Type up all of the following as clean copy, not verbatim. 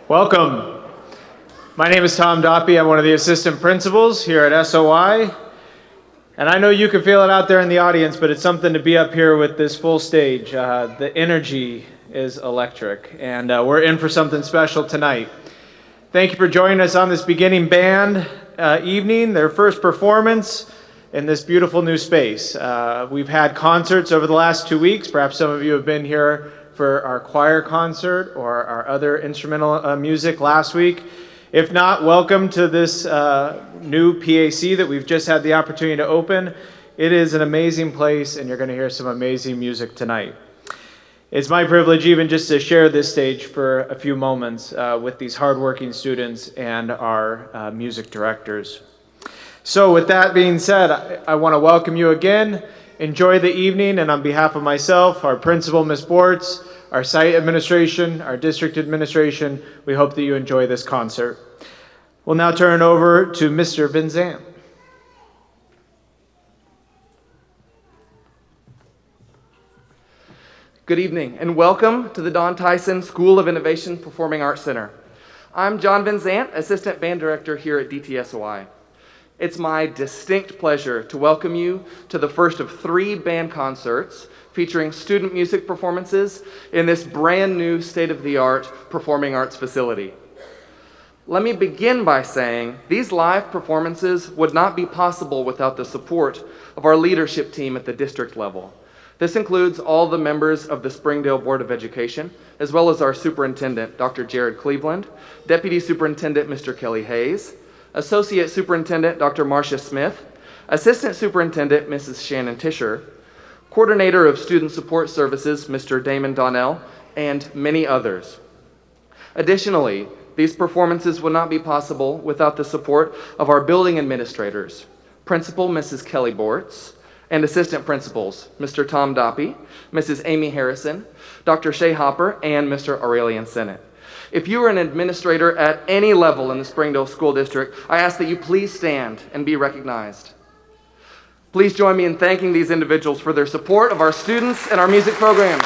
Welcome. My name is Tom Doppy. I'm one of the assistant principals here at SOI. And I know you can feel it out there in the audience, but it's something to be up here with this full stage. The energy is electric, and we're in for something special tonight. Thank you for joining us on this beginning band evening, their first performance in this beautiful new space. We've had concerts over the last 2 weeks. Perhaps some of you have been here for our choir concert or our other instrumental music last week. If not, welcome to this new PAC that we've just had the opportunity to open. It is an amazing place, and you're going to hear some amazing music tonight. It's my privilege even just to share this stage for a few moments with these hardworking students and our music directors. So with that being said, I want to welcome you again. Enjoy the evening, and on behalf of myself, our principal, Ms. Bortz, our site administration, our district administration, we hope that you enjoy this concert. We'll now turn it over to Mr. Vinzant. Good evening, and welcome to the Don Tyson School of Innovation Performing Arts Center. I'm John Vinzant, Assistant Band Director here at DTSOI. It's my distinct pleasure to welcome you to the first of 3 band concerts featuring student music performances in this brand new state-of-the-art performing arts facility. Let me begin by saying these live performances would not be possible without the support of our leadership team at the district level. This includes all the members of the Springdale Board of Education, as well as our superintendent, Dr. Jared Cleveland, Deputy Superintendent, Mr. Kelly Hayes, Associate Superintendent, Dr. Marcia Smith, Assistant Superintendent, Mrs. Shannon Tischer, Coordinator of Student Support Services, Mr. Damon Donnell, and many others. Additionally, these performances would not be possible without the support of our building administrators, Principal Mrs. Kelly Bortz, and Assistant Principals, Mr. Tom Doppy, Mrs. Amy Harrison, Dr. Shay Hopper, and Mr. Aurelian Sennett. If you are an administrator at any level in the Springdale School District, I ask that you please stand and be recognized. Please join me in thanking these individuals for their support of our students and our music programs.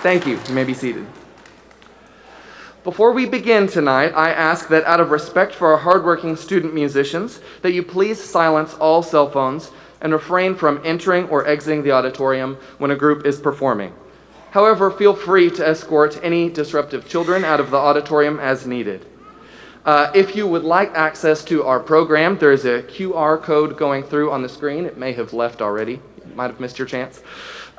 Thank you. You may be seated. Before we begin tonight, I ask that out of respect for our hardworking student musicians, that you please silence all cell phones and refrain from entering or exiting the auditorium when a group is performing. However, feel free to escort any disruptive children out of the auditorium as needed. If you would like access to our program, there is a QR code going through on the screen. It may have left already. You might have missed your chance.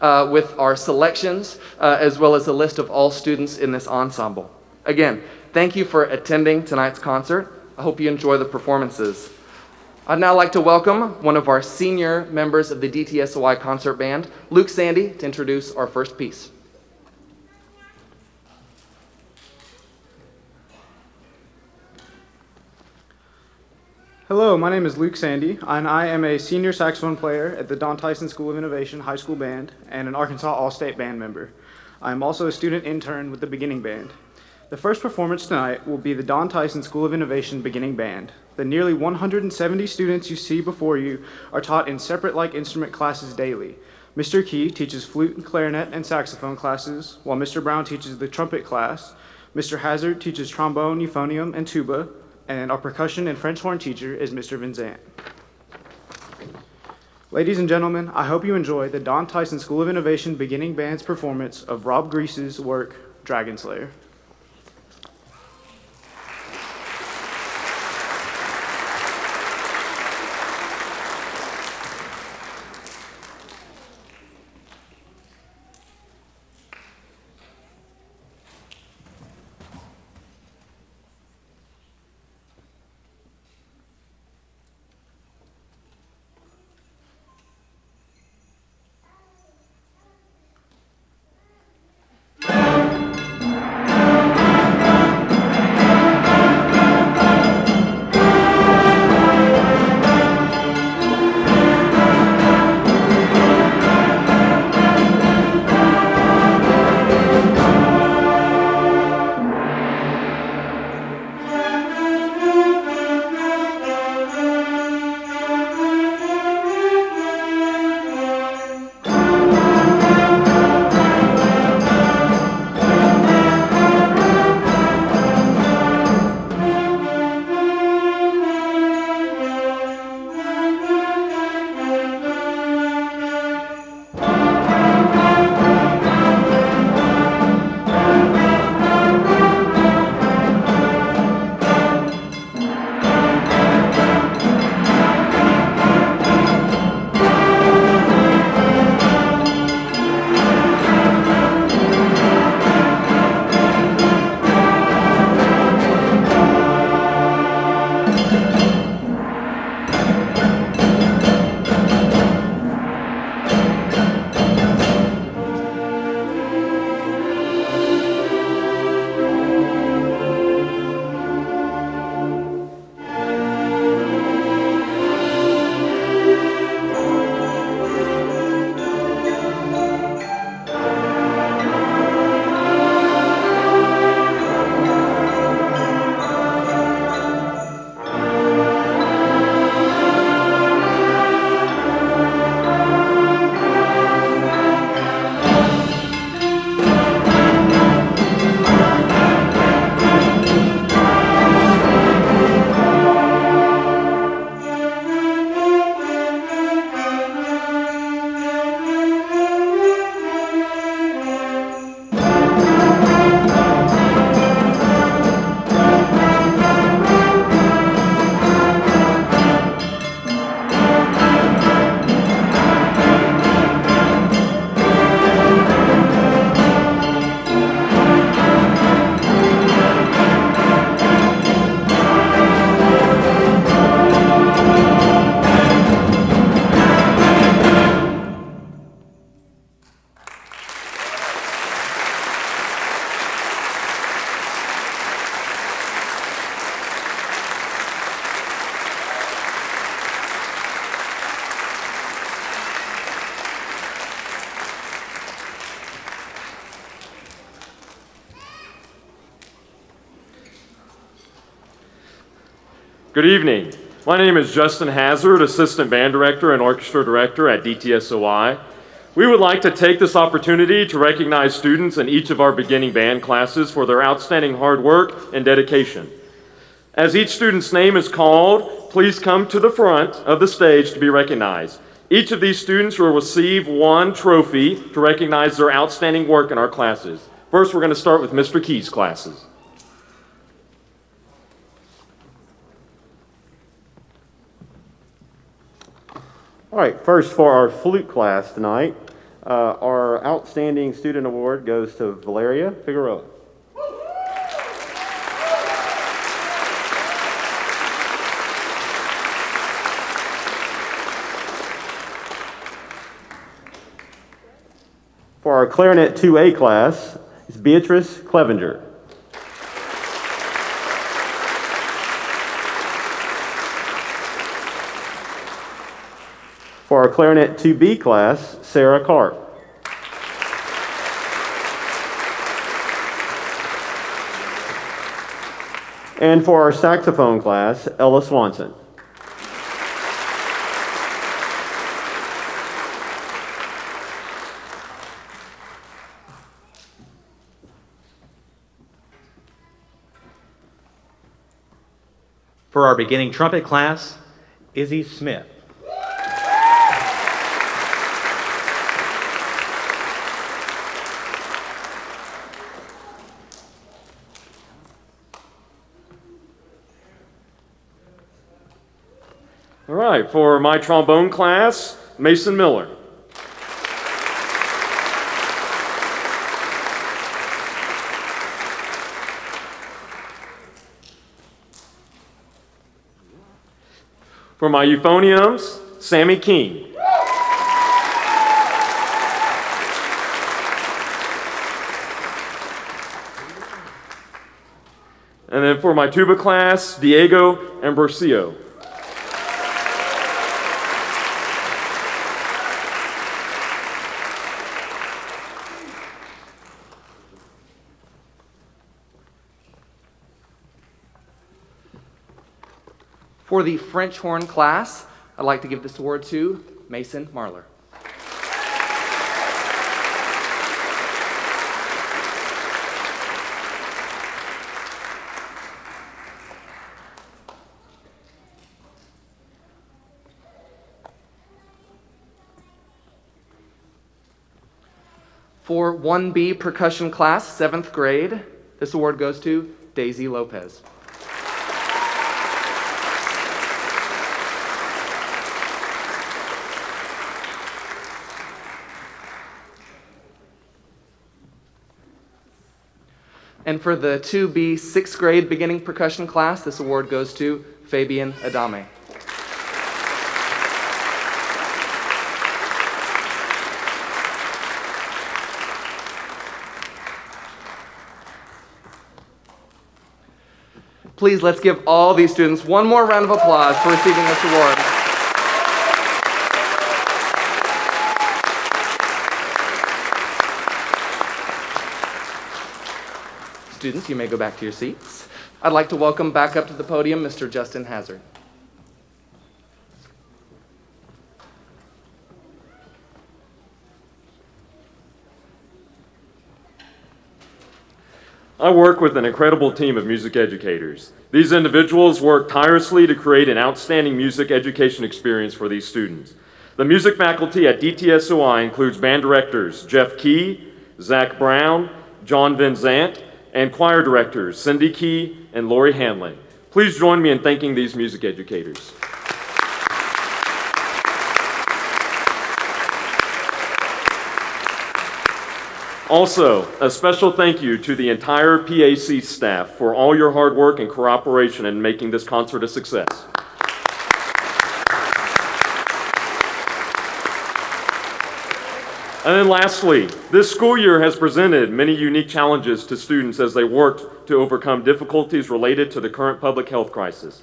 With our selections, as well as a list of all students in this ensemble. Again, thank you for attending tonight's concert. I hope you enjoy the performances. I'd now like to welcome one of our senior members of the DTSOI concert band, Luke Sandy, to introduce our first piece. Hello, my name is Luke Sandy, and I am a senior saxophone player at the Don Tyson School of Innovation High School Band and an Arkansas All-State Band member. I am also a student intern with the Beginning Band. The first performance tonight will be the Don Tyson School of Innovation Beginning Band. The nearly 170 students you see before you are taught in separate like instrument classes daily. Mr. Key teaches flute, clarinet, and saxophone classes, while Mr. Brown teaches the trumpet class. Mr. Hazard teaches trombone, euphonium, and tuba, and our percussion and French horn teacher is Mr. Vinzant. Ladies and gentlemen, I hope you enjoy the Don Tyson School of Innovation Beginning Band's performance of Rob Grease's work, Dragon Slayer. Good evening. My name is Justin Hazard, Assistant Band Director and Orchestra Director at DTSOI. We would like to take this opportunity to recognize students in each of our beginning band classes for their outstanding hard work and dedication. As each student's name is called, please come to the front of the stage to be recognized. Each of these students will receive one trophy to recognize their outstanding work in our classes. First, we're going to start with Mr. Key's classes. All right, first for our flute class tonight, our Outstanding Student Award goes to Valeria Figueroa. For our Clarinet 2A class, it's Beatrice Clevenger. For our Clarinet 2B class, Sarah Karp. And for our saxophone class, Ella Swanson. For our beginning trumpet class, Izzy Smith. All right, for my trombone class, Mason Miller. For my euphoniums, Sammy King. And then for my tuba class, Diego Ambrosio. For the French horn class, I'd like to give this award to Mason Marler. For 1B percussion class, 7th grade, this award goes to Daisy Lopez. And for the 2B 6th grade beginning percussion class, this award goes to Fabian Adame. Please, let's give all these students one more round of applause for receiving this award. Students, you may go back to your seats. I'd like to welcome back up to the podium Mr. Justin Hazard. I work with an incredible team of music educators. These individuals work tirelessly to create an outstanding music education experience for these students. The music faculty at DTSOI includes band directors Jeff Key, Zach Brown, John Van Zant, and choir directors Cindy Key and Lori Hanlon. Please join me in thanking these music educators. Also, a special thank you to the entire PAC staff for all your hard work and cooperation in making this concert a success. And then lastly, this school year has presented many unique challenges to students as they worked to overcome difficulties related to the current public health crisis.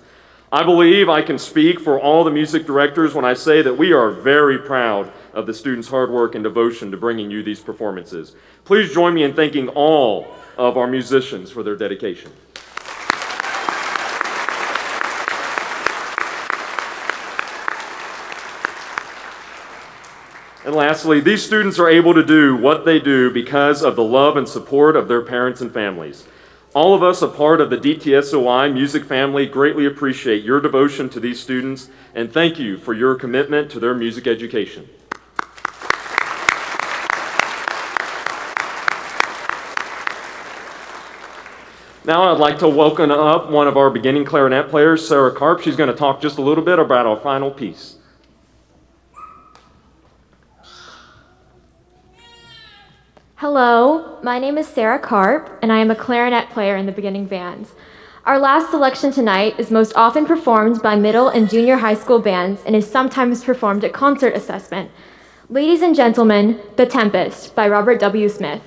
I believe I can speak for all the music directors when I say that we are very proud of the students' hard work and devotion to bringing you these performances. Please join me in thanking all of our musicians for their dedication. And lastly, these students are able to do what they do because of the love and support of their parents and families. All of us, a part of the DTSOI music family, greatly appreciate your devotion to these students and thank you for your commitment to their music education. Now I'd like to welcome up one of our beginning clarinet players, Sarah Karp. She's going to talk just a little bit about our final piece. Hello, my name is Sarah Karp, and I am a clarinet player in the beginning band. Our last selection tonight is most often performed by middle and junior high school bands and is sometimes performed at concert assessment. Ladies and gentlemen, The Tempest by Robert W. Smith.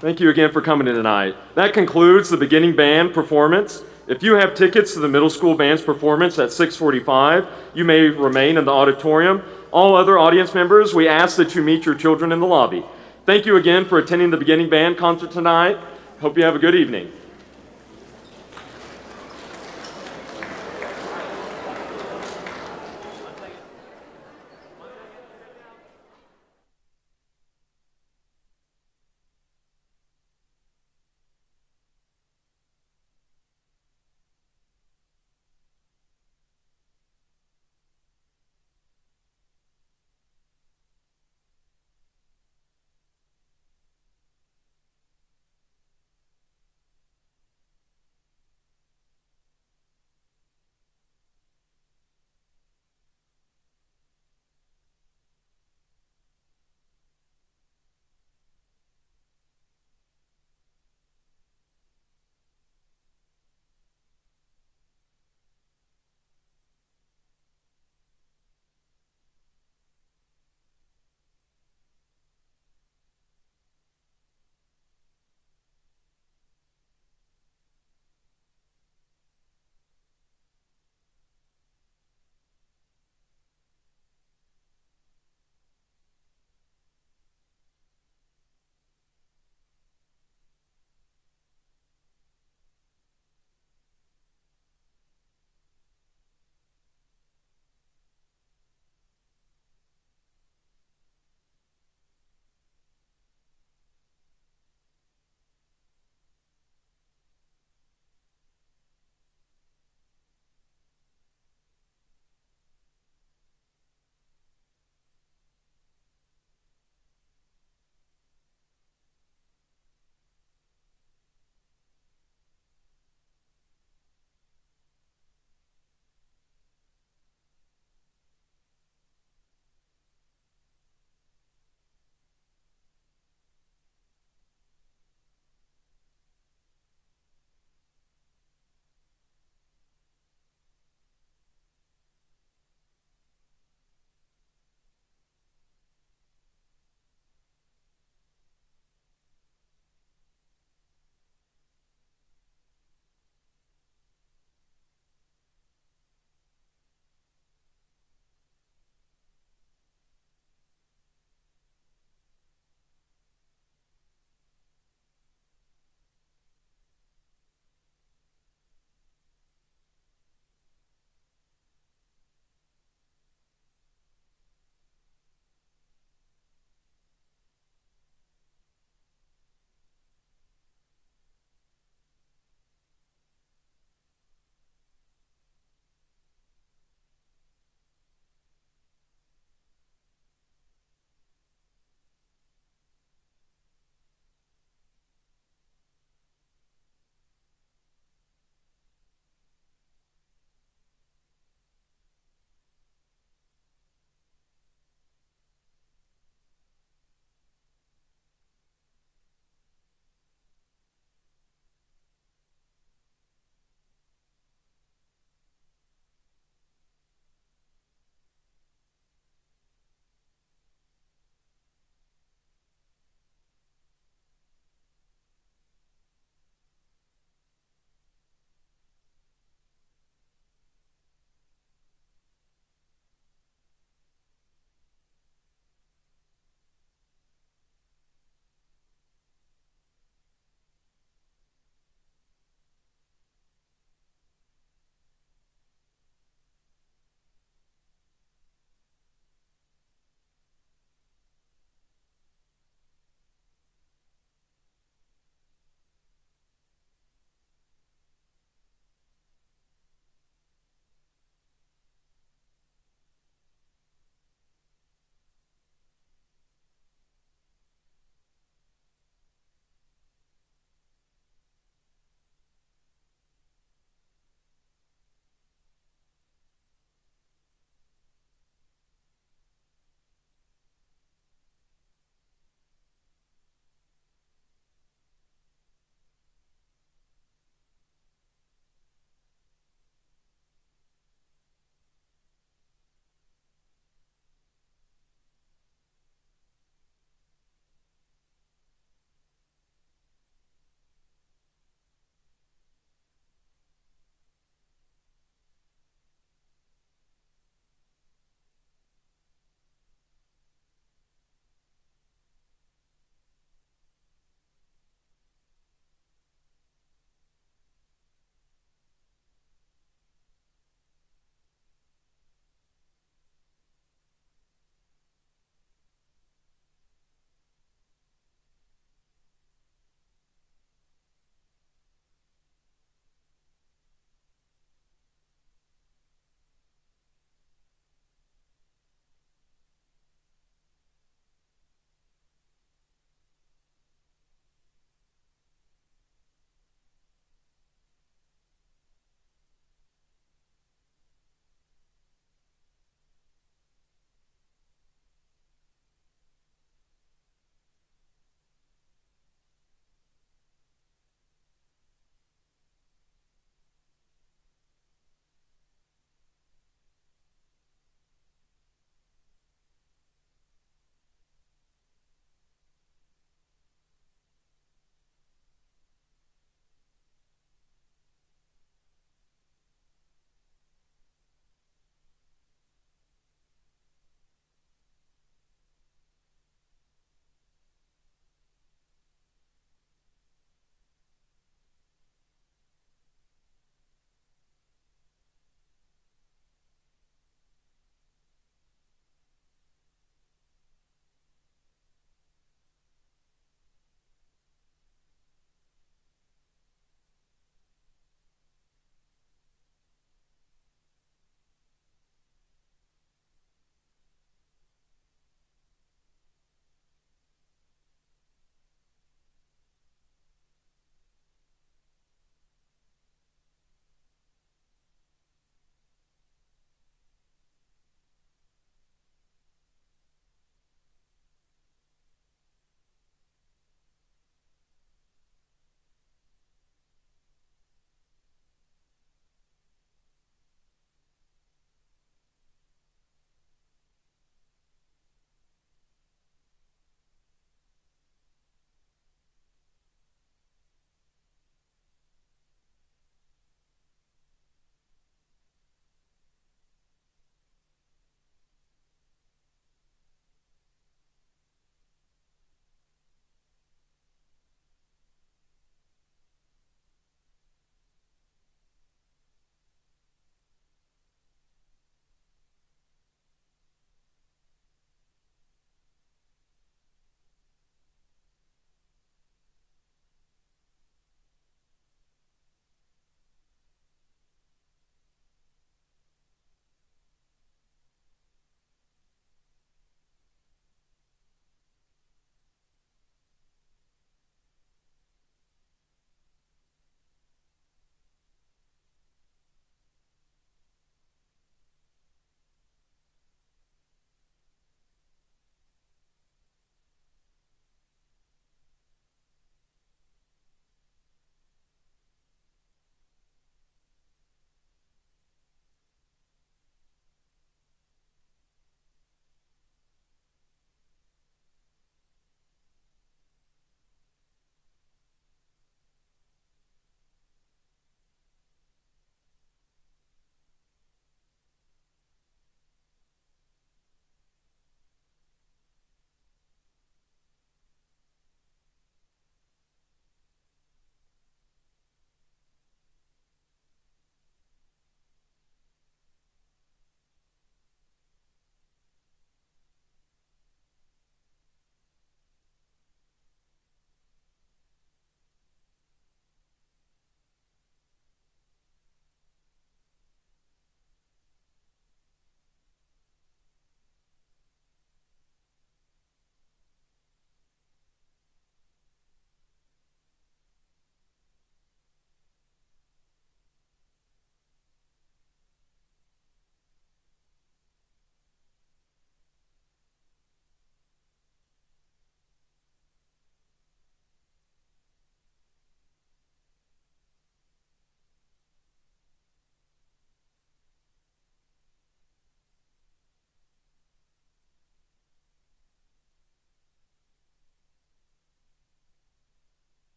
Thank you again for coming in tonight. That concludes the beginning band performance. If you have tickets to the middle school band's performance at 6:45, you may remain in the auditorium. All other audience members, we ask that you meet your children in the lobby. Thank you again for attending the beginning band concert tonight. Hope you have a good evening.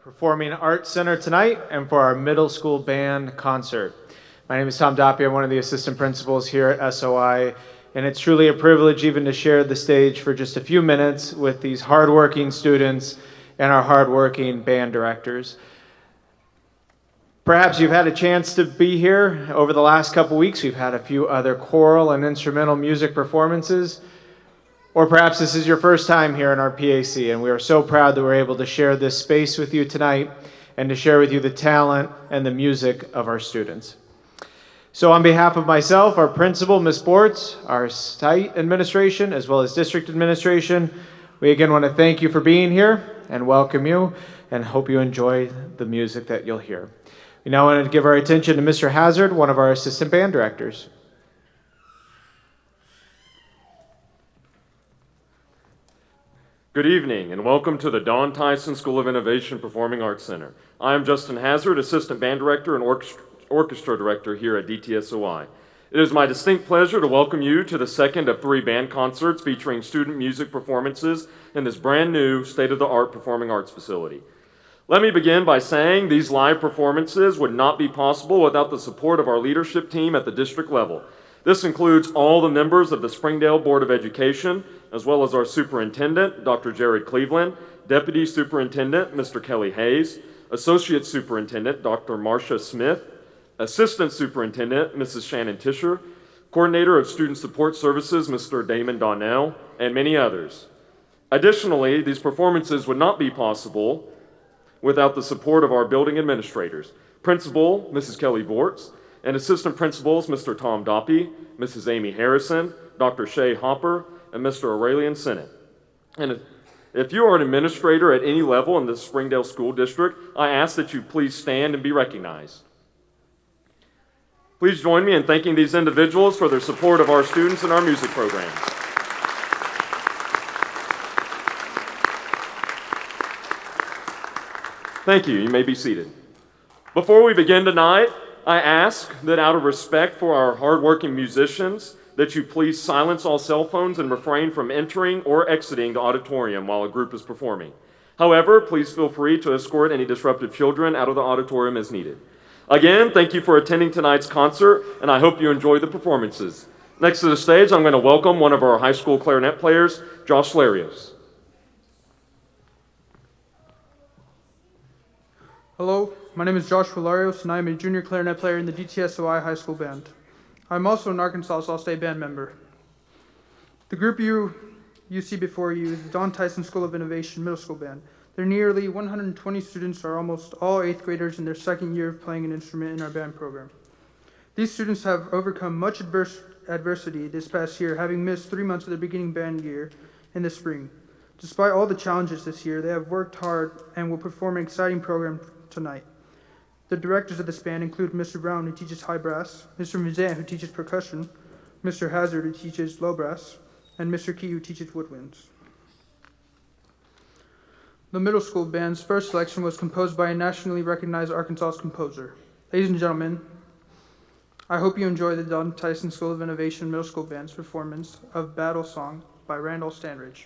Performing Arts Center tonight and for our middle school band concert. My name is Tom Doppie. I'm one of the assistant principals here at SOI, and it's truly a privilege even to share the stage for just a few minutes with these hardworking students and our hardworking band directors. Perhaps you've had a chance to be here over the last couple weeks. We've had a few other choral and instrumental music performances. Or perhaps this is your first time here in our PAC, and we are so proud that we're able to share this space with you tonight and to share with you the talent and the music of our students. So on behalf of myself, our principal, Ms. Bortz, our site administration, as well as district administration, we again want to thank you for being here and welcome you and hope you enjoy the music that you'll hear. We now want to give our attention to Mr. Hazard, one of our assistant band directors. Good evening and welcome to the Don Tyson School of Innovation Performing Arts Center. I am Justin Hazard, Assistant Band Director and Orchestra Director here at DTSOI. It is my distinct pleasure to welcome you to the second of 3 band concerts featuring student music performances in this brand new state-of-the-art performing arts facility. Let me begin by saying these live performances would not be possible without the support of our leadership team at the district level. This includes all the members of the Springdale Board of Education, as well as our superintendent, Dr. Jared Cleveland, Deputy Superintendent, Mr. Kelly Hayes, Associate Superintendent, Dr. Marcia Smith, Assistant Superintendent, Mrs. Shannon Tischer, Coordinator of Student Support Services, Mr. Damon Donnell, and many others. Additionally, these performances would not be possible without the support of our building administrators, Principal, Mrs. Kelly Bortz, and Assistant Principals, Mr. Tom Doppie, Mrs. Amy Harrison, Dr. Shay Hopper, and Mr. Aurelian Sennett. And if you are an administrator at any level in the Springdale School District, I ask that you please stand and be recognized. Please join me in thanking these individuals for their support of our students and our music programs. Thank you. You may be seated. Before we begin tonight, I ask that out of respect for our hardworking musicians, that you please silence all cell phones and refrain from entering or exiting the auditorium while a group is performing. However, please feel free to escort any disruptive children out of the auditorium as needed. Again, thank you for attending tonight's concert, and I hope you enjoy the performances. Next to the stage, I'm going to welcome one of our high school clarinet players, Josh Larios. Hello, my name is Joshua Larios, and I am a junior clarinet player in the DTSOI High School Band. I'm also an Arkansas All-State Band member. The group you see before you is the Don Tyson School of Innovation Middle School Band. There are nearly 120 students, are almost all 8th graders in their second year of playing an instrument in our band program. These students have overcome much adversity this past year, having missed 3 months of their beginning band year in the spring. Despite all the challenges this year, they have worked hard and will perform an exciting program tonight. The directors of this band include Mr. Brown, who teaches high brass, Mr. Muzan, who teaches percussion, Mr. Hazard, who teaches low brass, and Mr. Key, who teaches woodwinds. The middle school band's first selection was composed by a nationally recognized Arkansas composer. Ladies and gentlemen, I hope you enjoy the Don Tyson School of Innovation Middle School Band's performance of Battle Song by Randall Standridge.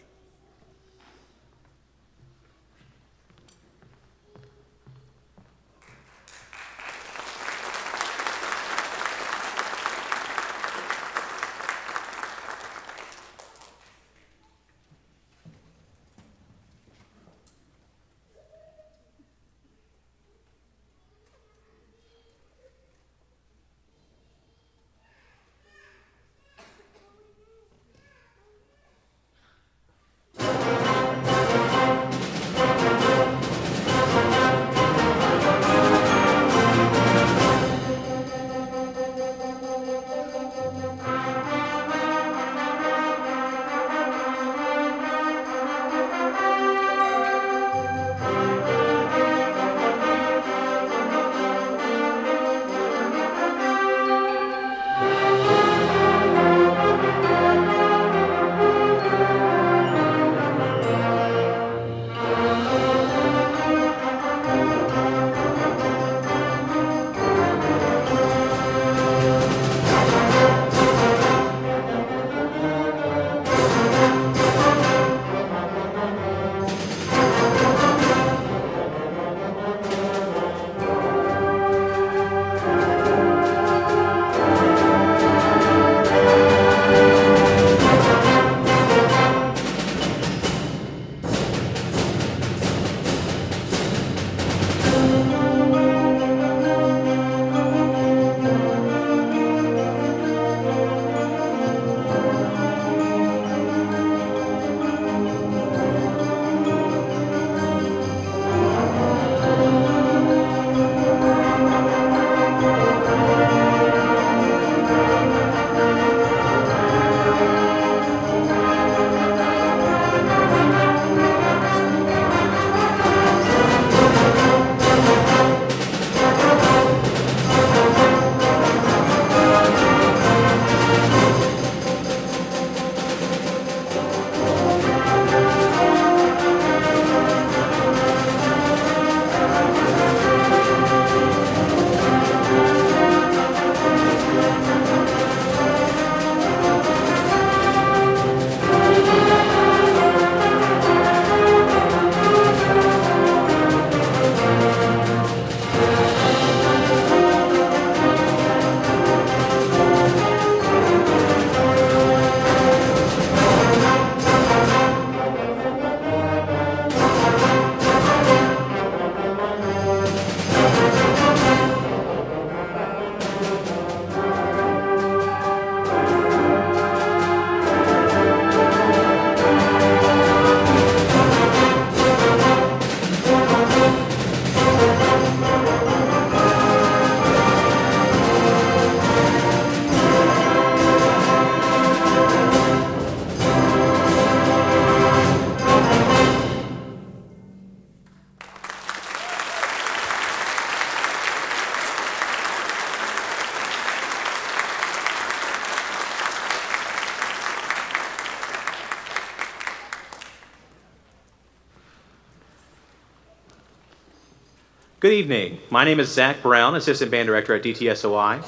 Good evening. My name is Zach Brown, Assistant Band Director at DTSOI.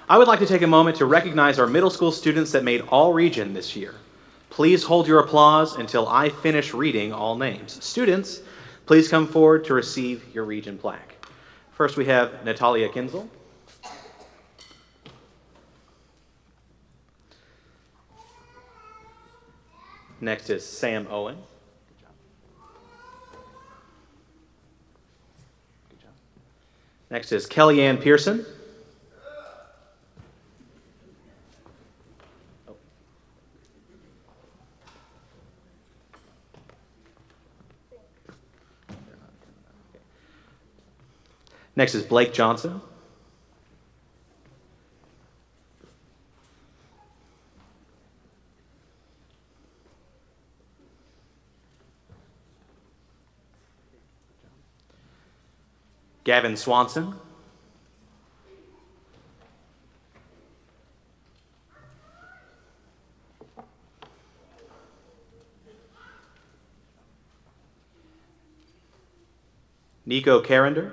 I would like to take a moment to recognize our middle school students that made all region this year. Please hold your applause until I finish reading all names. Students, please come forward to receive your region plaque. First we have Natalia Kinzel. Next is Sam Owen. Good job. Next is Kellyanne Pearson. Next is Blake Johnson. Gavin Swanson. Nico Carrender.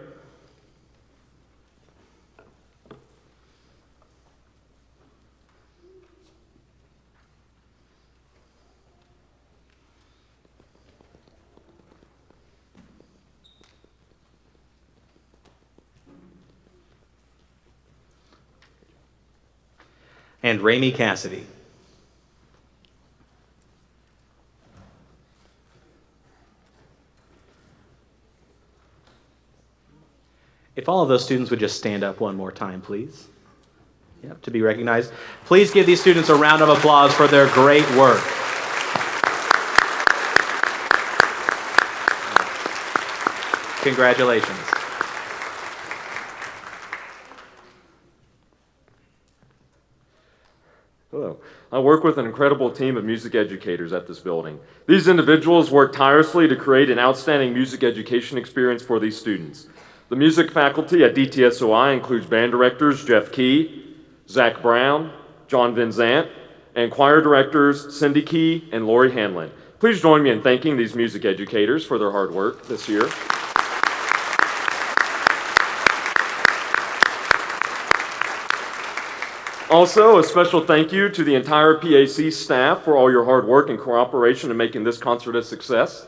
And Ramey Cassidy. If all of those students would just stand up one more time, please. Yep, to be recognized. Please give these students a round of applause for their great work. Congratulations. Hello. I work with an incredible team of music educators at this building. These individuals work tirelessly to create an outstanding music education experience for these students. The music faculty at DTSOI includes band directors Jeff Key, Zach Brown, John Van Zant, and choir directors Cindy Key and Lori Hanlon. Please join me in thanking these music educators for their hard work this year. Also, a special thank you to the entire PAC staff for all your hard work and cooperation in making this concert a success.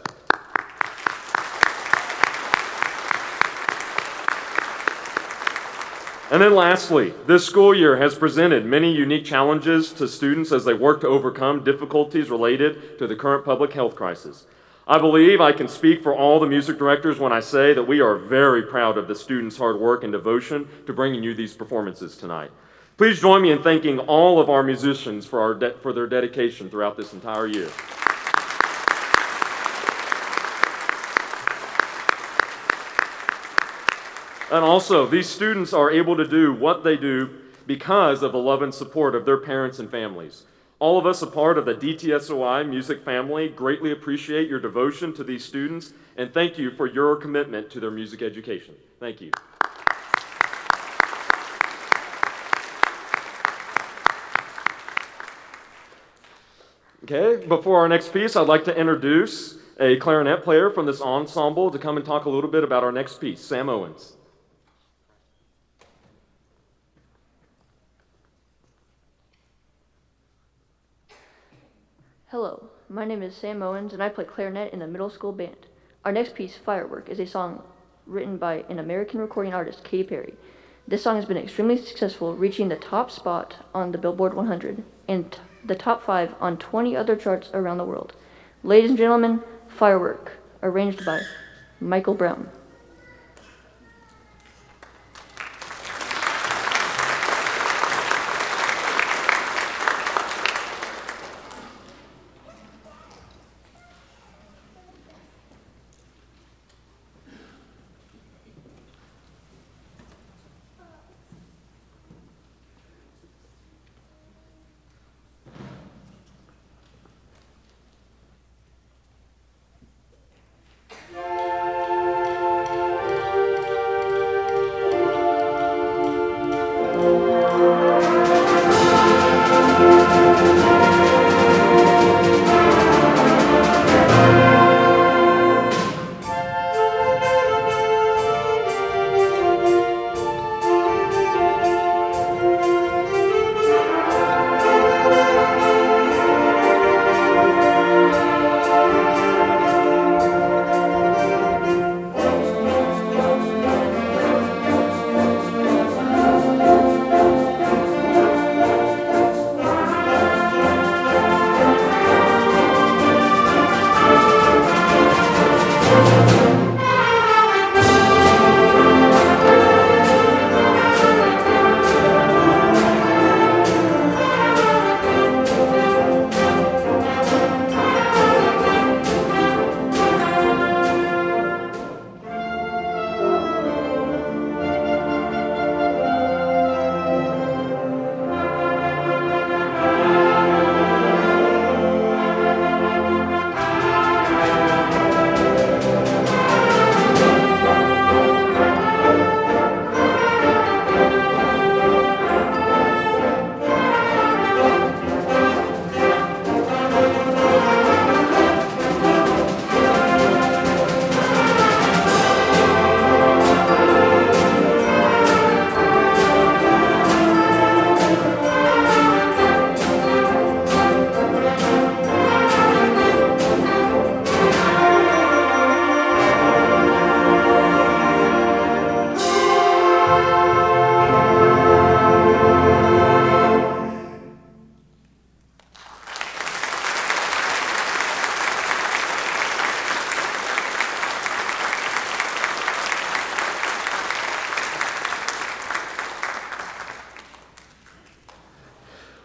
And then lastly, this school year has presented many unique challenges to students as they work to overcome difficulties related to the current public health crisis. I believe I can speak for all the music directors when I say that we are very proud of the students' hard work and devotion to bringing you these performances tonight. Please join me in thanking all of our musicians for their dedication throughout this entire year. And also, these students are able to do what they do because of the love and support of their parents and families. All of us, a part of the DTSOI music family, greatly appreciate your devotion to these students and thank you for your commitment to their music education. Thank you. Okay, before our next piece, I'd like to introduce a clarinet player from this ensemble to come and talk a little bit about our next piece, Sam Owens. Hello, my name is Sam Owens and I play clarinet in the middle school band. Our next piece, Firework, is a song written by an American recording artist, Katy Perry. This song has been extremely successful, reaching the top spot on the Billboard 100 and the top 5 on 20 other charts around the world. Ladies and gentlemen, Firework, arranged by Michael Brown.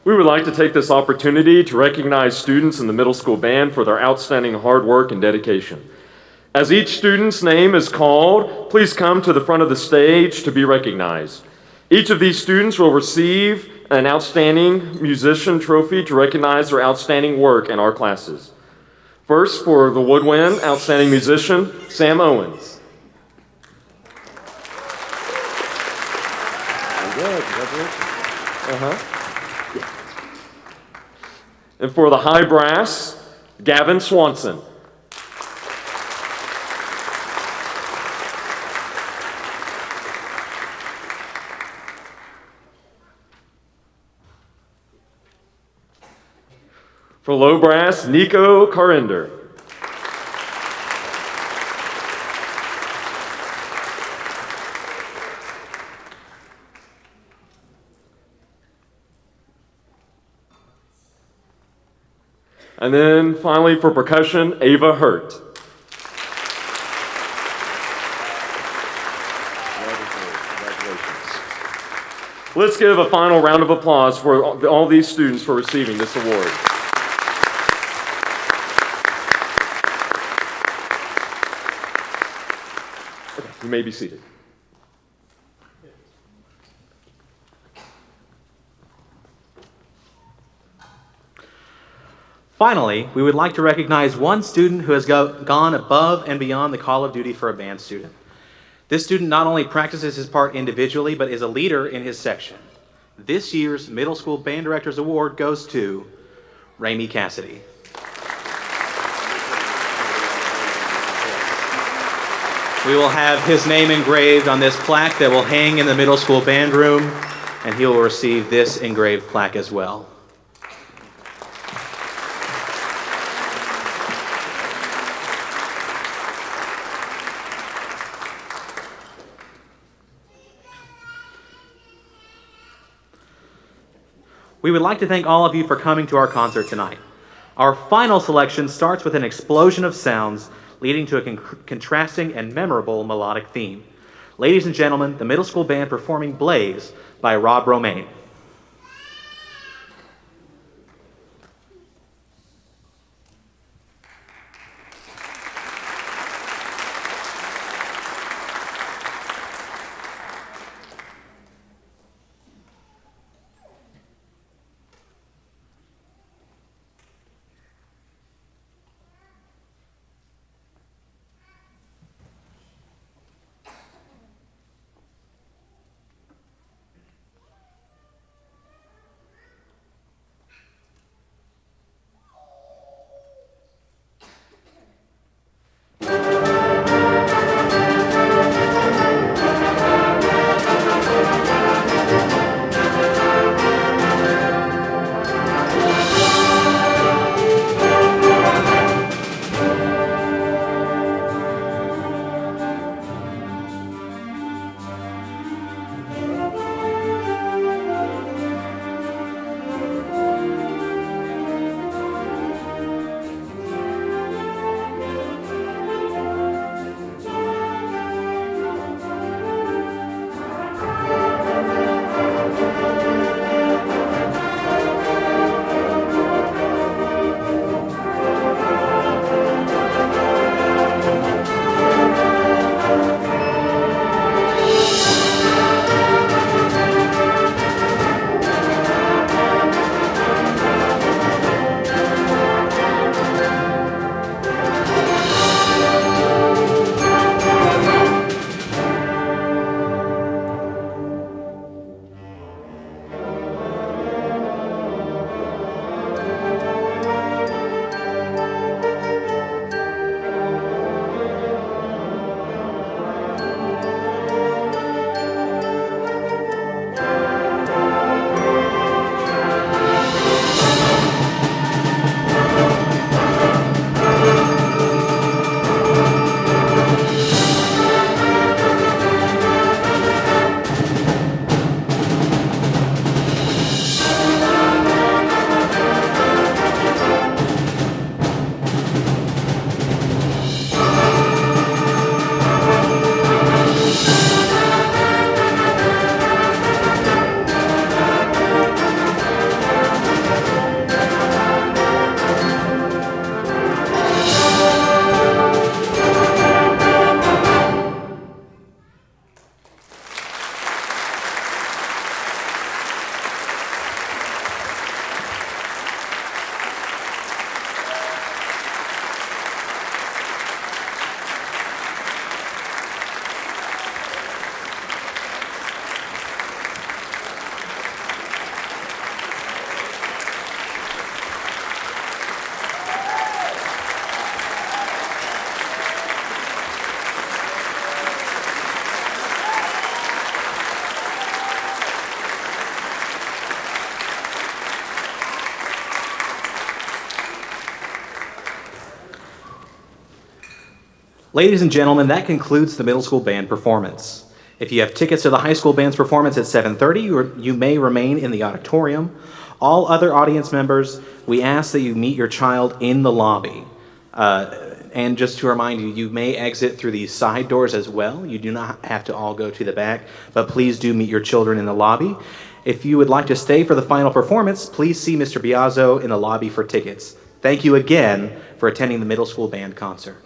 We would like to take this opportunity to recognize students in the middle school band for their outstanding hard work and dedication. As each student's name is called, please come to the front of the stage to be recognized. Each of these students will receive an Outstanding Musician Trophy to recognize their outstanding work in our classes. First, for the woodwind, Outstanding Musician, Sam Owens. And for the high brass, Gavin Swanson. For low brass, Nico Carinder. And then finally for percussion, Ava Hurt. Let's give a final round of applause for all these students for receiving this award. You may be seated. Finally, we would like to recognize one student who has gone above and beyond the call of duty for a band student. This student not only practices his part individually, but is a leader in his section. This year's Middle School Band Director's Award goes to Ramey Cassidy. We will have his name engraved on this plaque that will hang in the middle school band room, and he will receive this engraved plaque as well. We would like to thank all of you for coming to our concert tonight. Our final selection starts with an explosion of sounds leading to a contrasting and memorable melodic theme. Ladies and gentlemen, the middle school band performing Blaze by Rob Romaine. Ladies and gentlemen, that concludes the middle school band performance. If you have tickets to the high school band's performance at 7:30, you may remain in the auditorium. All other audience members, we ask that you meet your child in the lobby. And just to remind you, you may exit through these side doors as well. You do not have to all go to the back, but please do meet your children in the lobby. If you would like to stay for the final performance, please see Mr. Biazzo in the lobby for tickets. Thank you again for attending the middle school band concert.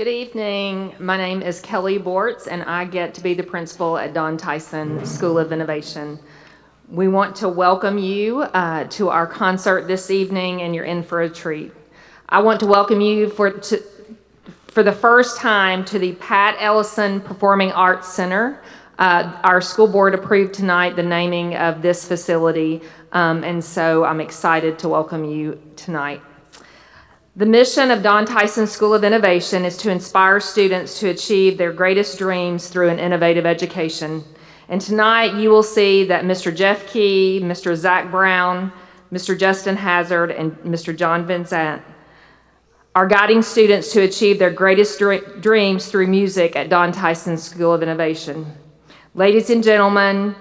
Good evening. My name is Kelly Bortz, and I get to be the principal at Don Tyson School of Innovation. We want to welcome you to our concert this evening, and you're in for a treat. I want to welcome you for the first time to the Pat Ellison Performing Arts Center. Our school board approved tonight the naming of this facility, and so I'm excited to welcome you tonight. The mission of Don Tyson School of Innovation is to inspire students to achieve their greatest dreams through an innovative education. And tonight you will see that Mr. Jeff Key, Mr. Zach Brown, Mr. Justin Hazard, and Mr. John Vincent are guiding students to achieve their greatest dreams through music at Don Tyson School of Innovation. Ladies and gentlemen,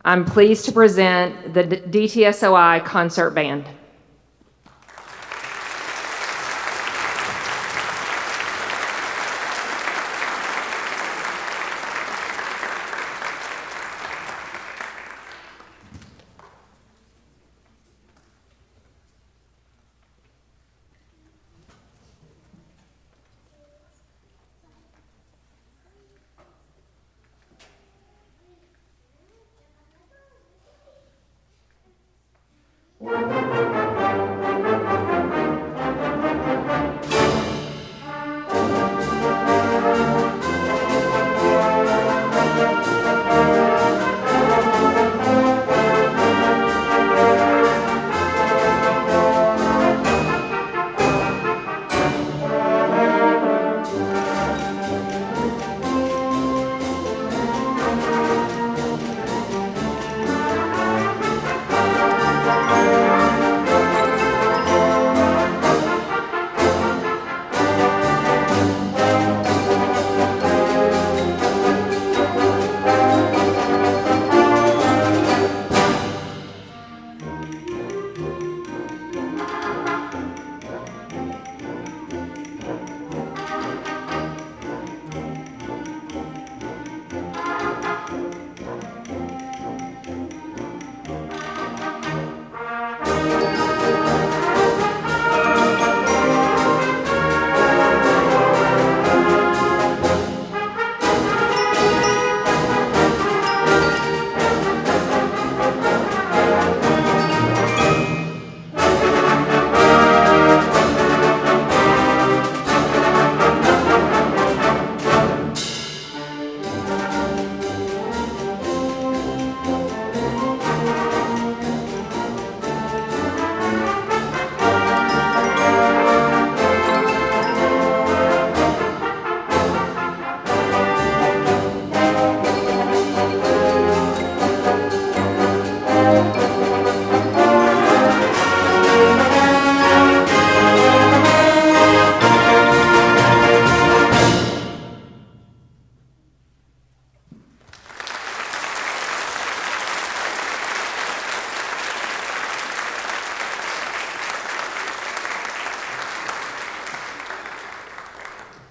I'm pleased to present the DTSOI Concert Band.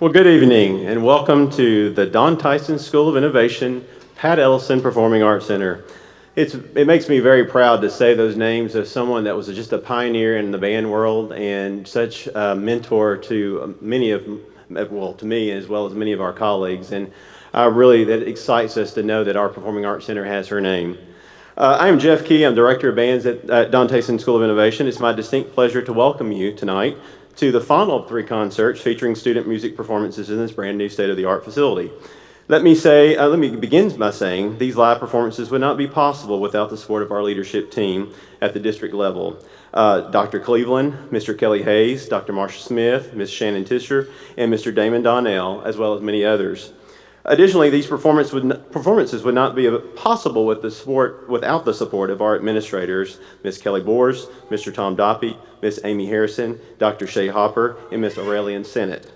Well, good evening and welcome to the Don Tyson School of Innovation, Pat Ellison Performing Arts Center. It makes me very proud to say those names of someone that was just a pioneer in the band world and such a mentor to to me as well as many of our colleagues. And that excites us to know that our Performing Arts Center has her name. I am Jeff Key. I'm Director of Bands at Don Tyson School of Innovation. It's my distinct pleasure to welcome you tonight to the final of 3 concerts featuring student music performances in this brand new state-of-the-art facility. Let me begin by saying these live performances would not be possible without the support of our leadership team at the district level. Dr. Cleveland, Mr. Kelly Hayes, Dr. Marsha Smith, Ms. Shannon Tischer, and Mr. Damon Donnell, as well as many others. Additionally, these performances would not be possible without the support of our administrators, Ms. Kelly Bors, Mr. Tom Doppy, Ms. Amy Harrison, Dr. Shay Hopper, and Ms. Aurelian Sennett.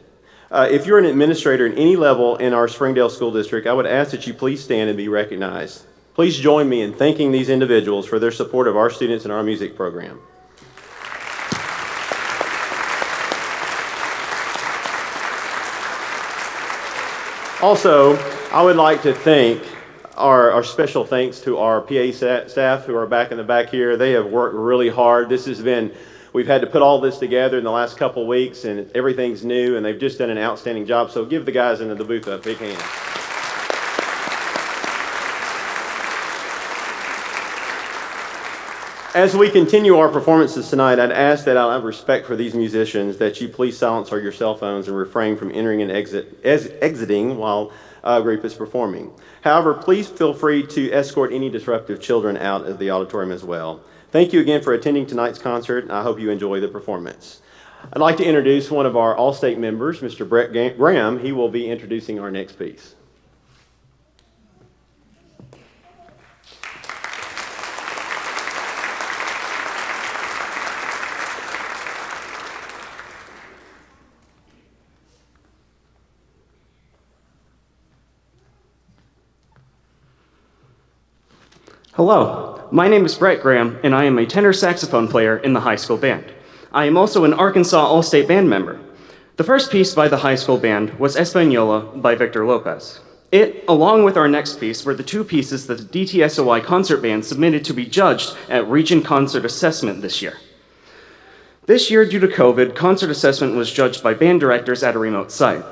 If you're an administrator at any level in our Springdale School District, I would ask that you please stand and be recognized. Please join me in thanking these individuals for their support of our students and our music program. Also, I would like to thank our special thanks to our PA staff who are back in the back here. They have worked really hard. This has been We've had to put all this together in the last couple of weeks, and everything's new, and they've just done an outstanding job. So give the guys in the booth a big hand. As we continue our performances tonight, I'd ask that out of respect for these musicians that you please silence your cell phones and refrain from entering and exiting while a group is performing. However, please feel free to escort any disruptive children out of the auditorium as well. Thank you again for attending tonight's concert, and I hope you enjoy the performance. I'd like to introduce one of our All-State members, Mr. Brett Graham. He will be introducing our next piece. Hello, my name is Brett Graham, and I am a tenor saxophone player in the high school band. I am also an Arkansas All-State Band member. The first piece by the high school band was Española by Victor Lopez. It, along with our next piece, were the two pieces that the DTSOI concert band submitted to be judged at Region Concert Assessment this year. This year, due to COVID, concert assessment was judged by band directors at a remote site.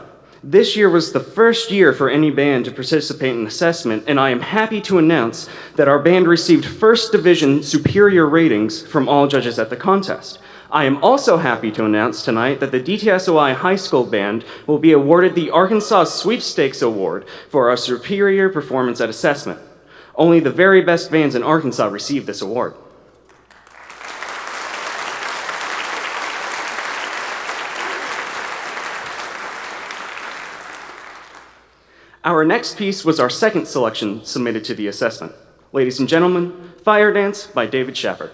This year was the first year for any band to participate in assessment, and I am happy to announce that our band received First Division superior ratings from all judges at the contest. I am also happy to announce tonight that the DTSOI High School Band will be awarded the Arkansas Sweepstakes Award for our superior performance at assessment. Only the very best bands in Arkansas receive this award. Our next piece was our second selection submitted to the assessment. Ladies and gentlemen, Fire Dance by David Schaffer.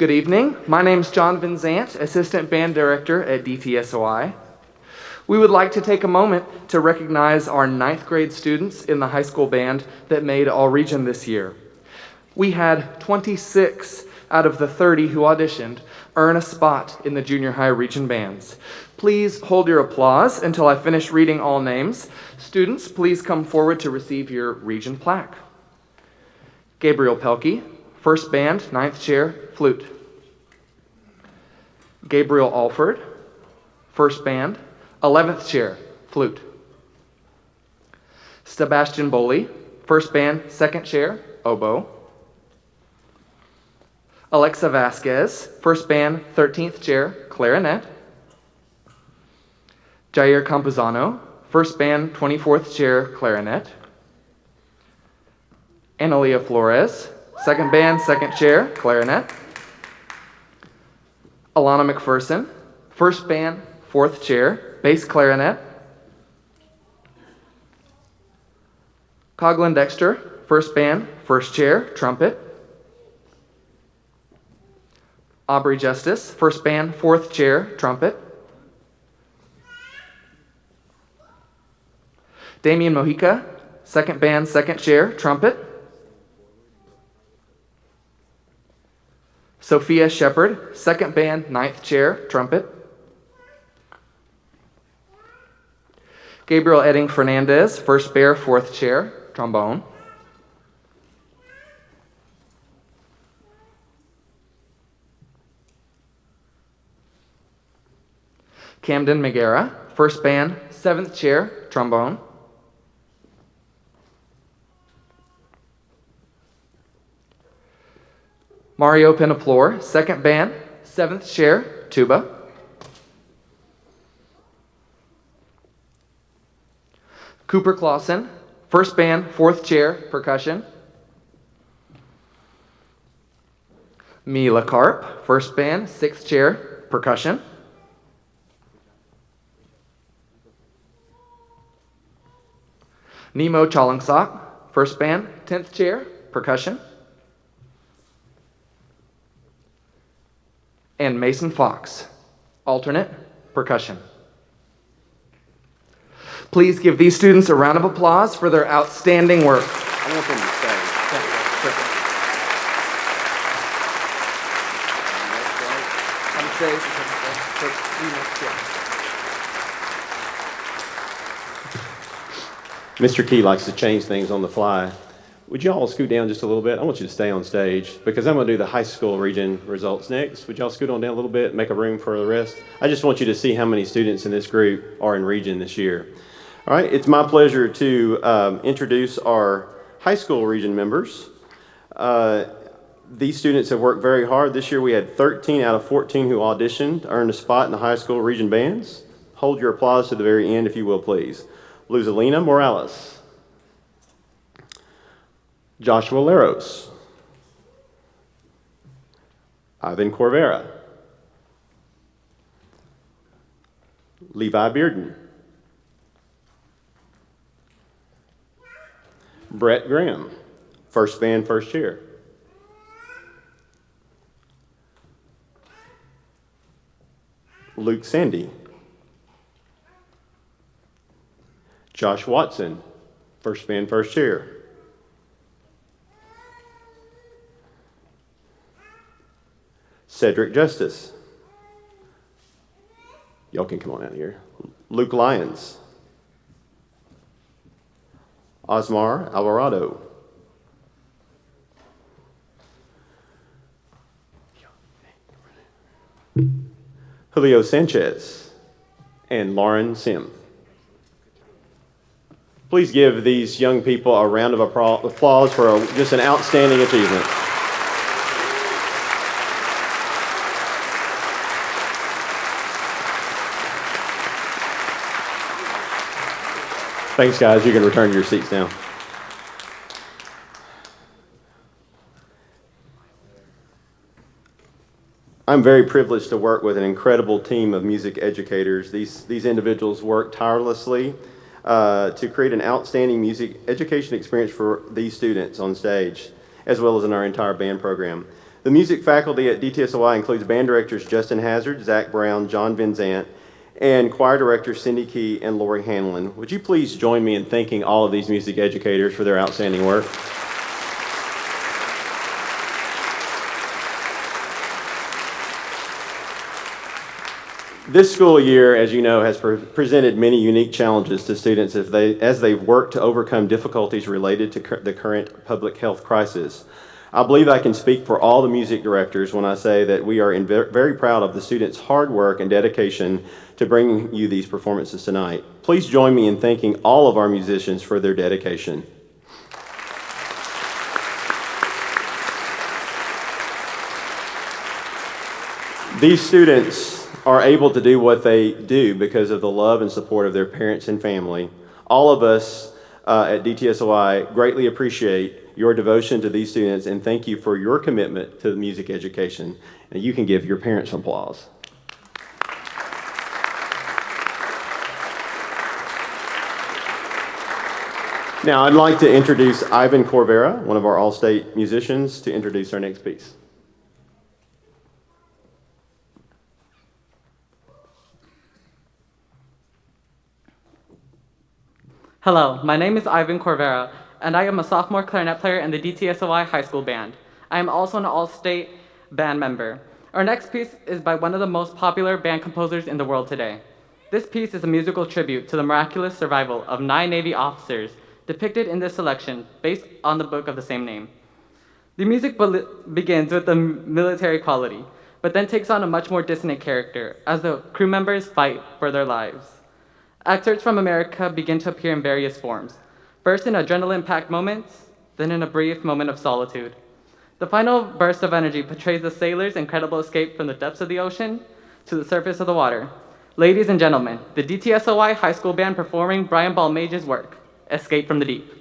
Good evening. My name is John Van Zant, Assistant Band Director at DTSOI. We would like to take a moment to recognize our 9th grade students in the high school band that made All Region this year. We had 26 out of the 30 who auditioned earn a spot in the junior high region bands. Please hold your applause until I finish reading all names. Students, please come forward to receive your region plaque. Gabriel Pelkey, first band, 9th chair, flute. Gabriel Alford, first band, 11th chair, flute. Sebastian Boley, first band, 2nd chair, oboe. Alexa Vasquez, first band, 13th chair, clarinet. Jair Campuzano, first band, 24th chair, clarinet. Analia Flores, second band, 2nd chair, clarinet. Alana McPherson, first band, 4th chair, bass clarinet. Coughlin Dexter, first band, 1st chair, trumpet. Aubrey Justice, first band, 4th chair, trumpet. Damian Mojica, second band, 2nd chair, trumpet. Sophia Shepard, second band, 9th chair, trumpet. Gabriel Edding Fernandez, first bear, 4th chair, trombone. Camden Megara, first band, 7th chair, trombone. Mario Penaflor, second band, 7th chair, tuba. Cooper Clausen, first band, 4th chair, percussion. Mila Karp, first band, 6th chair, percussion. Nemo Chalangsak, first band, 10th chair, percussion. And Mason Fox, alternate, percussion. Please give these students a round of applause for their outstanding work. I want them to stay. Mr. Key likes to change things on the fly. Would you all scoot down just a little bit? I want you to stay on stage because I'm going to do the high school region results next. Would y'all scoot on down a little bit, make a room for the rest? I just want you to see how many students in this group are in region this year. All right, it's my pleasure to introduce our high school region members. These students have worked very hard. This year we had 13 out of 14 who auditioned, earned a spot in the high school region bands. Hold your applause to the very end if you will, please. Luzalina Morales. Joshua Leros. Ivan Corvera. Levi Bearden. Brett Graham, first band, 1st chair. Luke Sandy. Josh Watson, first band, 1st chair. Cedric Justice. Y'all can come on out here. Luke Lyons. Osmar Alvarado. Julio Sanchez. And Lauren Sim. Please give these young people a round of applause for just an outstanding achievement. Thanks, guys. You can return to your seats now. I'm very privileged to work with an incredible team of music educators. These individuals work tirelessly to create an outstanding music education experience for these students on stage, as well as in our entire band program. The music faculty at DTSOI includes band directors Justin Hazard, Zach Brown, John Van Zant, and choir directors Cindy Key and Lori Hanlon. Would you please join me in thanking all of these music educators for their outstanding work? This school year, as you know, has presented many unique challenges to students as they've worked to overcome difficulties related to the current public health crisis. I believe I can speak for all the music directors when I say that we are very proud of the students' hard work and dedication to bringing you these performances tonight. Please join me in thanking all of our musicians for their dedication. These students are able to do what they do because of the love and support of their parents and family. All of us at DTSOI greatly appreciate your devotion to these students and thank you for your commitment to music education. And you can give your parents some applause. Now I'd like to introduce Ivan Corvera, one of our All-State musicians, to introduce our next piece. Hello, my name is Ivan Corvera, and I am a sophomore clarinet player in the DTSOI High School Band. I am also an all-state band member. Our next piece is by one of the most popular band composers in the world today. This piece is a musical tribute to the miraculous survival of 9 Navy officers depicted in this selection based on the book of the same name. The music begins with the military quality, but then takes on a much more dissonant character as the crew members fight for their lives. Excerpts from America begin to appear in various forms, first in adrenaline-packed moments, then in a brief moment of solitude. The final burst of energy portrays the sailor's incredible escape from the depths of the ocean to the surface of the water. Ladies and gentlemen, the DTSOI High School Band performing Brian Balmage's work, Escape from the Deep.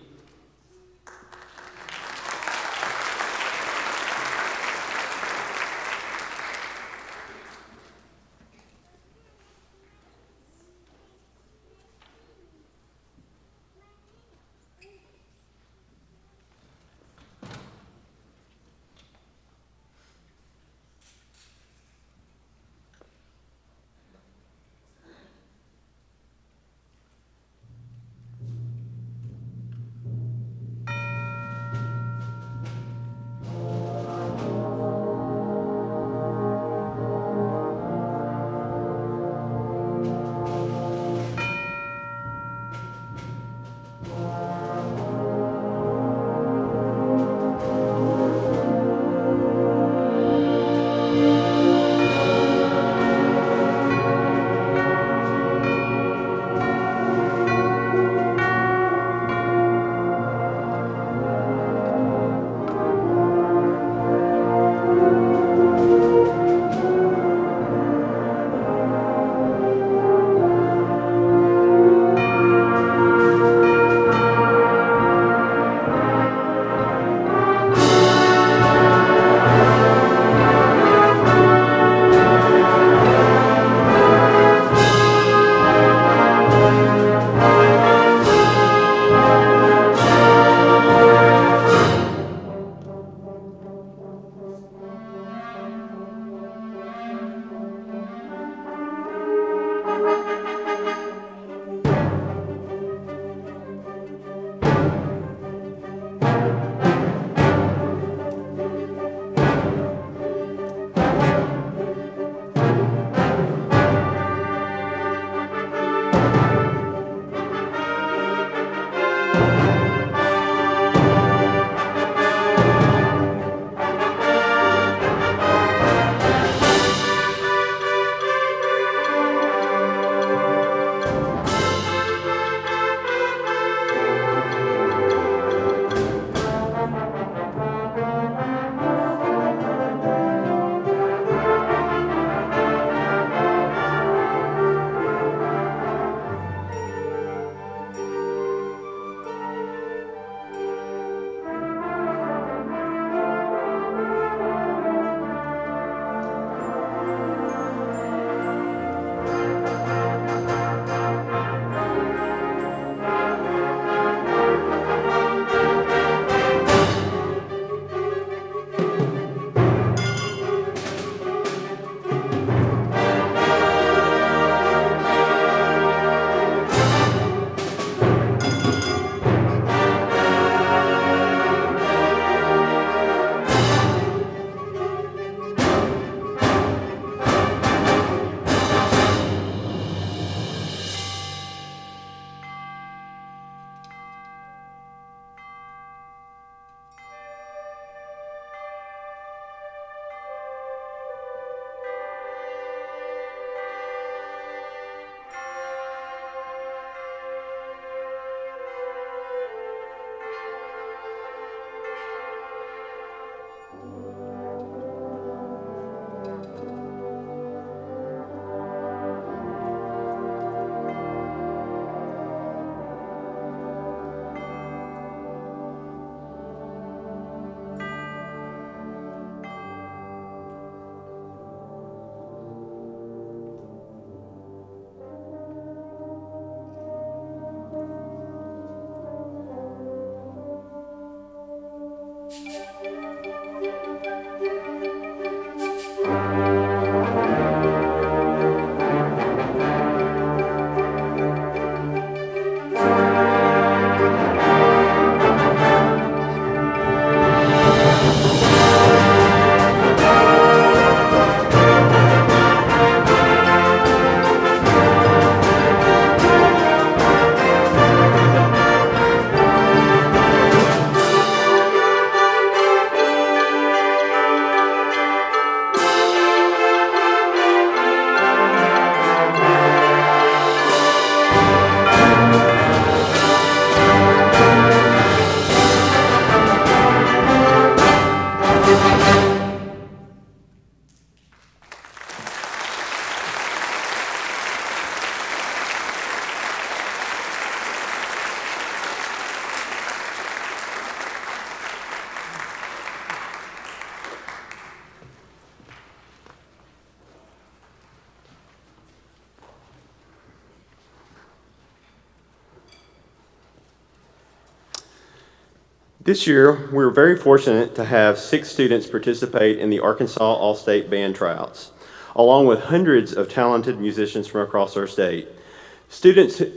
This year, we were very fortunate to have 6 students participate in the Arkansas All-State Band Tryouts, along with hundreds of talented musicians from across our state.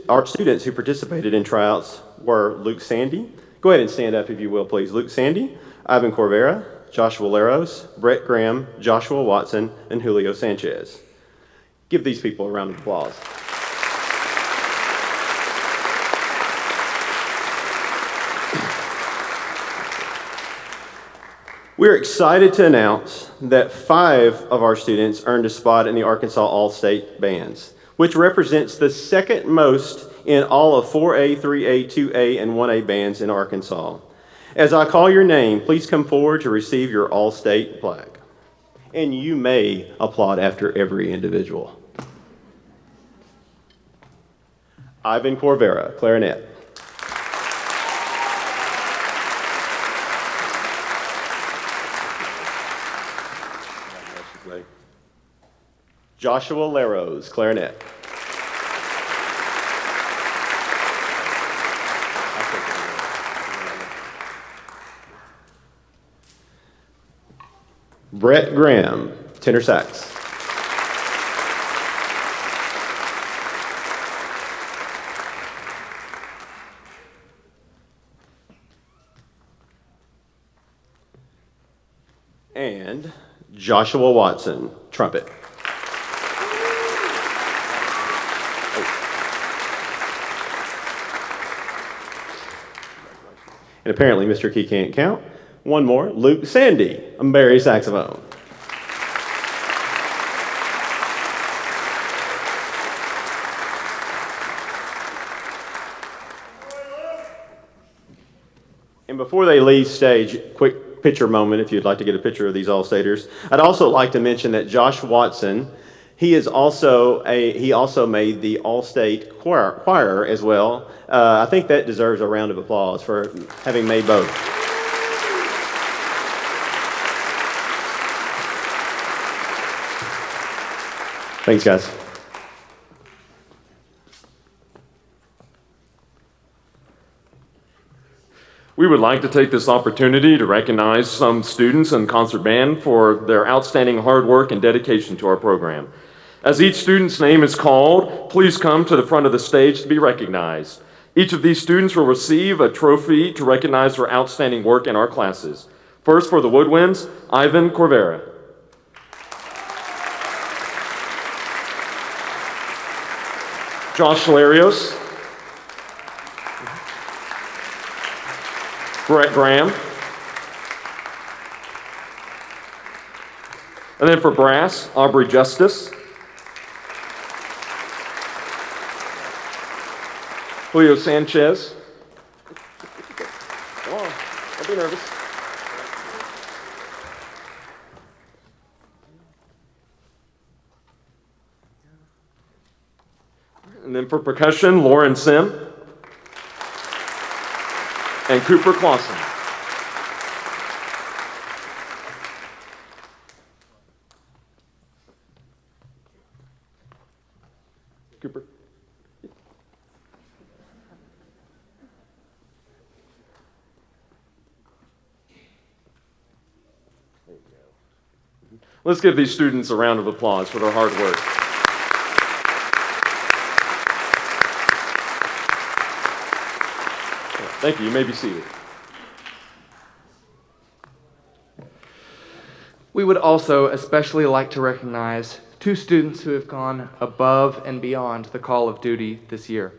Our students who participated in tryouts were Luke Sandy. Go ahead and stand up if you will, please. Luke Sandy, Ivan Corvera, Joshua Leros, Brett Graham, Joshua Watson, and Julio Sanchez. Give these people a round of applause. We're excited to announce that 5 of our students earned a spot in the Arkansas All-State Bands, which represents the second most in all of 4A, 3A, 2A, and 1A bands in Arkansas. As I call your name, please come forward to receive your All-State plaque. And you may applaud after every individual. Ivan Corvera, clarinet. Joshua Leros, clarinet. Brett Graham, tenor sax. And Joshua Watson, trumpet. And apparently Mr. Key can't count. One more, Luke Sandy, a Barry saxophone. And before they leave stage, quick picture moment if you'd like to get a picture of these All-Staters. I'd also like to mention that Josh Watson, he also made the All-State choir as well. I think that deserves a round of applause for having made both. Thanks, guys. We would like to take this opportunity to recognize some students in concert band for their outstanding hard work and dedication to our program. As each student's name is called, please come to the front of the stage to be recognized. Each of these students will receive a trophy to recognize their outstanding work in our classes. First, for the woodwinds, Ivan Corvera. Josh Larios. Brett Graham. And then for brass, Aubrey Justice. Julio Sanchez. Come on, don't be nervous. And then for percussion, Lauren Sim. And Cooper Clausen. Cooper. There you go. Let's give these students a round of applause for their hard work. Thank you. You may be seated. We would also especially like to recognize 2 students who have gone above and beyond the call of duty this year.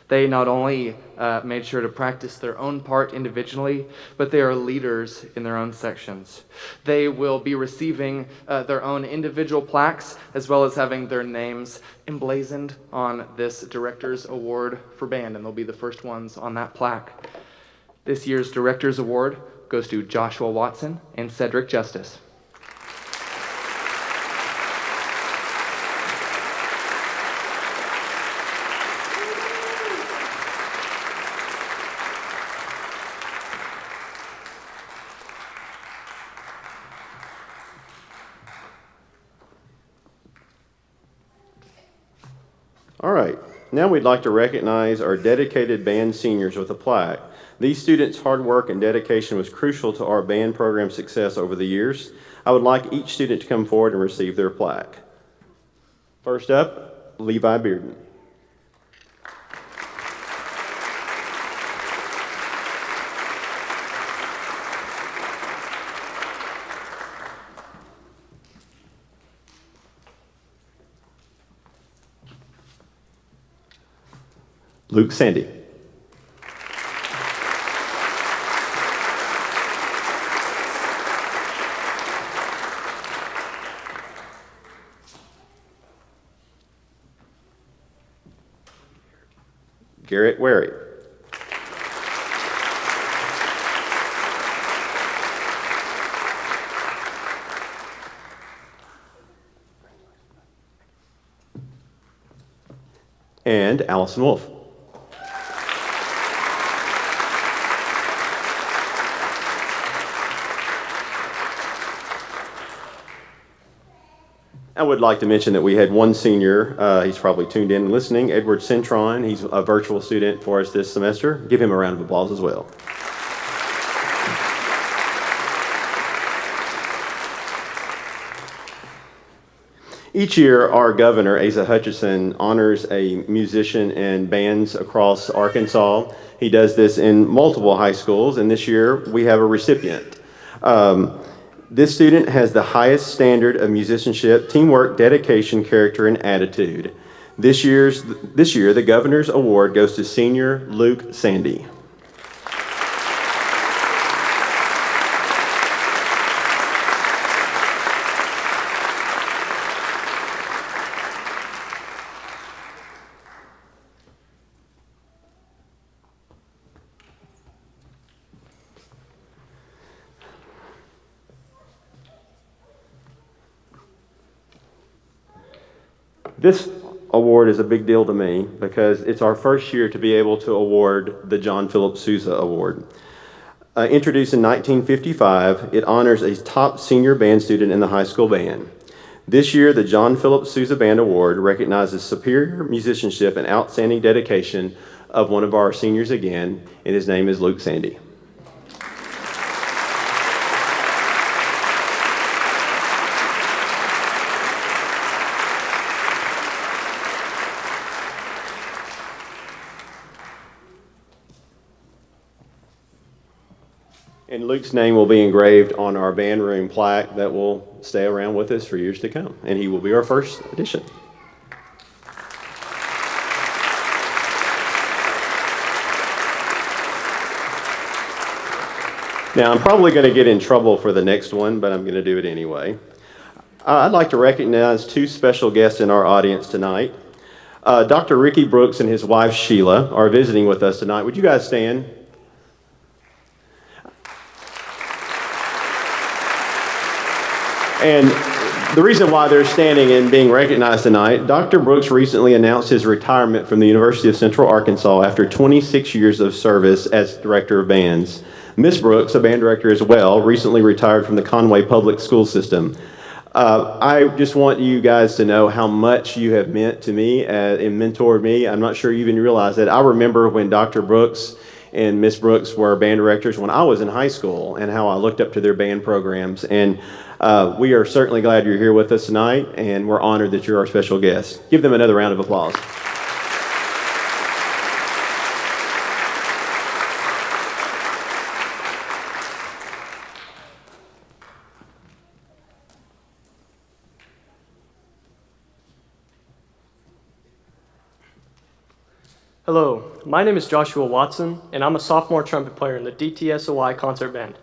They not only made sure to practice their own part individually, but they are leaders in their own sections. They will be receiving their own individual plaques, as well as having their names emblazoned on this Director's Award for Band, and they'll be the first ones on that plaque. This year's Director's Award goes to Joshua Watson and Cedric Justice. All right, now we'd like to recognize our dedicated band seniors with a plaque. These students' hard work and dedication was crucial to our band program success over the years. I would like each student to come forward and receive their plaque. First up, Levi Bearden. Luke Sandy. Garrett Wary. And Allison Wolf. I would like to mention that we had one senior, he's probably tuned in and listening, Edward Centron. He's a virtual student for us this semester. Give him a round of applause as well. Each year, our governor, Asa Hutchinson, honors a musician and bands across Arkansas. He does this in multiple high schools, and this year we have a recipient. This student has the highest standard of musicianship, teamwork, dedication, character, and attitude. This year, the Governor's Award goes to senior Luke Sandy. This award is a big deal to me because it's our first year to be able to award the John Philip Sousa Award. Introduced in 1955, it honors a top senior band student in the high school band. This year, the John Philip Sousa Band Award recognizes superior musicianship and outstanding dedication of one of our seniors again, and his name is Luke Sandy. And Luke's name will be engraved on our band room plaque that will stay around with us for years to come. And he will be our first addition. Now, I'm probably going to get in trouble for the next one, but I'm going to do it anyway. I'd like to recognize two special guests in our audience tonight. Dr. Ricky Brooks and his wife Sheila are visiting with us tonight. Would you guys stand? And the reason why they're standing and being recognized tonight, Dr. Brooks recently announced his retirement from the University of Central Arkansas after 26 years of service as director of bands. Miss Brooks, a band director as well, recently retired from the Conway Public School System. I just want you guys to know how much you have meant to me and mentored me. I'm not sure you even realize that. I remember when Dr. Brooks and Miss Brooks were band directors when I was in high school and how I looked up to their band programs. And we are certainly glad you're here with us tonight, and we're honored that you're our special guest. Give them another round of applause. Hello, my name is Joshua Watson, and I'm a sophomore trumpet player in the DTSOI concert band.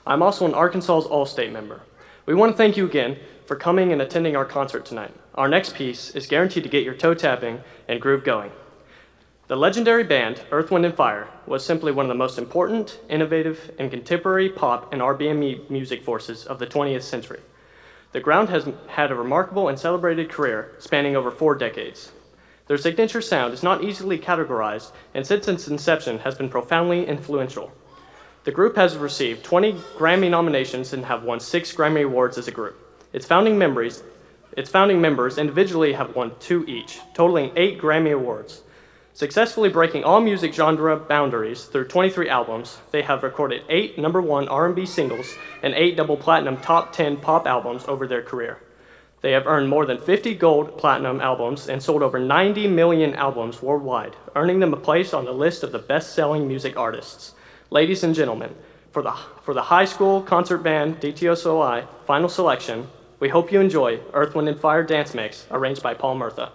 I'm also an Arkansas's All-State member. We want to thank you again for coming and attending our concert tonight. Our next piece is guaranteed to get your toe tapping and groove going. The legendary band, Earth, Wind & Fire, was simply one of the most important, innovative, and contemporary pop and R&B music forces of the 20th century. The Ground has had a remarkable and celebrated career spanning over 4 decades. Their signature sound is not easily categorized, and since its inception has been profoundly influential. The group has received 20 Grammy nominations and have won 6 Grammy Awards as a group. Its founding members individually have won 2 each, totaling 8 Grammy Awards. Successfully breaking all music genre boundaries through 23 albums, they have recorded 8 #1 R&B singles and 8 double platinum top 10 pop albums over their career. They have earned more than 50 gold platinum albums and sold over 90 million albums worldwide, earning them a place on the list of the best-selling music artists. Ladies and gentlemen, for the high school concert band DTSOI final selection, we hope you enjoy Earth, Wind & Fire Dance Mix, arranged by Paul Murtha.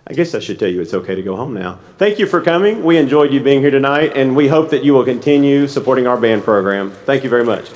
I guess I should tell you it's okay to go home now. Thank you for coming. We enjoyed you being here tonight, and we hope that you will continue supporting our band program. Thank you very much.